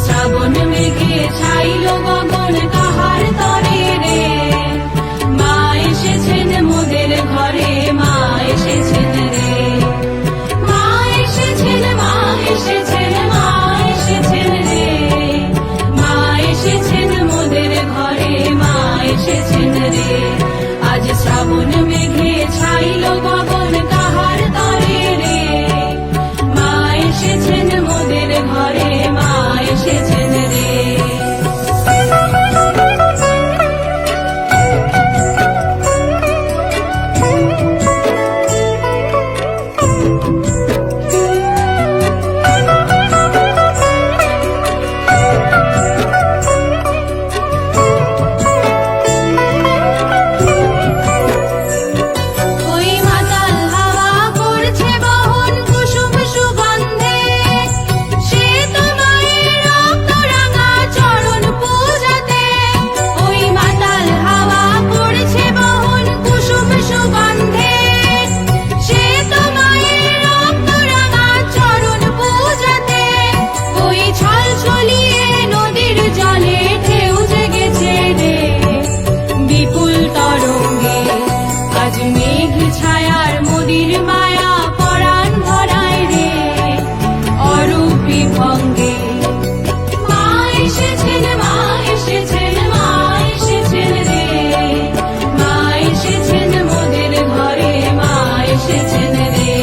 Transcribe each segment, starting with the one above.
শ্রাবণ মেঘে ছাইল গগন কাহার তরে রে, মা এসেছেন মোদের ঘরে, মা এসেছেন রে, মা এসেছেন, মা এসেছেন, মা এসেছেন রে, মা এসেছেন মোদের ঘরে, মা এসেছেন রে। আজ শ্রাবণ মেঘে ছাইল গগন কাহার তরে রে, মা এসেছেন মোদের ঘরে, মা এসেছেন রে। ওই মাতাল হাওয়া করছে বহন কুসুম সুগন্ধে, সে তো মায়ের রক্ত রাঙা চরণ পূজাতে। ওই মাতাল হাওয়া করছে বহন কুসুম সুগন্ধে, সে তো মায়ের রক্ত রাঙা চরণ পূজাতে। ওই ছলছলিয়ে নদীর জলে ঢেউ জেগেছে রে, বিপুল তরঙ্গে আজ মেঘ ছায়ার মোদির মায়া পরাণ ভরায় রে, অরূপ বিভঙ্গে মা এসেছেন, মা এসেছেন, মা এসেছেন রে, মা এসেছেন মোদের ঘরে, মা এসেছেন রে।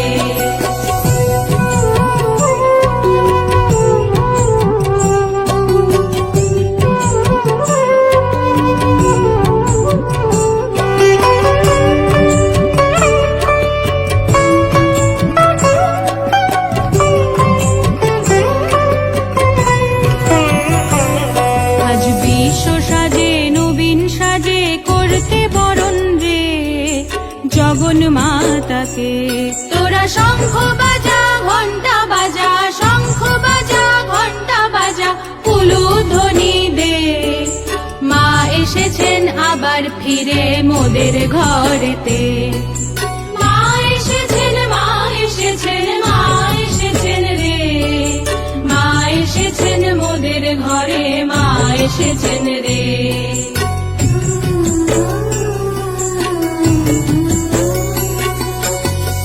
আজ বিশ্ব সাজে নবীন সাজে করতে বরণ রে, জগন মাতাকে। তোরা শঙ্খ বাজা ঘণ্টা বাজা, শঙ্খ বাজা ঘণ্টা বাজা, উলুধ্বনি দে। মা এসেছেন আবার ফিরে মোদের ঘরেতে, মা এসেছেন, মা এসেছেন, মা এসেছেন রে, মা এসেছেন মোদের ঘরে, মা এসেছেন রে।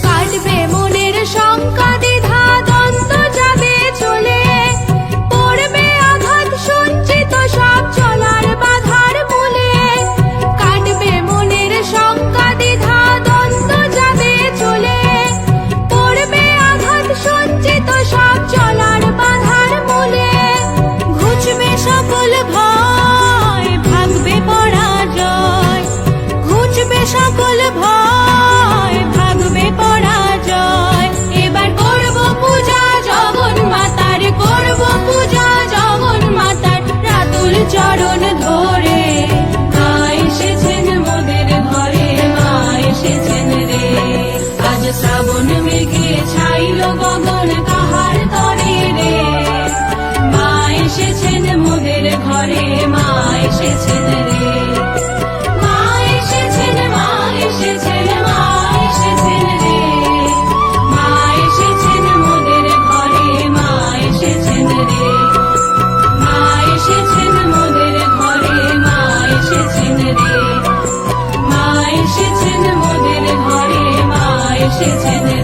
কাটবে মনের শঙ্কা দ্বিধা দ্বন্দ্ব যাবে চলে, পড়বে আঘাত সঞ্চিত সব চলার বাধার মূলে। কাটবে মনের শঙ্কা দ্বিধা দ্বন্দ্ব যাবে চলে, পড়বে আঘাত সঞ্চিত সব চলার বাধার মূলে। ঘুচবে সকল ভয়, ভাগবে পরাজয়, ঘুচবে সকল ভয়, ভাগবে পরাজয়। এবার করব পূজা জগন মাতার, করব পূজা জগন মাতার, রাতুল চরণ ধরে। মা এসেছেন মোদের ঘরে, মা এসেছেন রে। আজ শ্রাবণ মেঘে ছাইল গগন কাহার তরে রে, মা এসেছেন মোদের ঘরে, মা এসেছেন রে, মা এসেছেন, মা এসেছেন, মা এসেছেন রে, মা এসেছেন মোদের ঘরে, মা এসেছেন রে, মা এসেছেন মোদের ঘরে, মা এসেছেন রে, মা এসেছেন মোদের ঘরে, মা এসেছেন রে।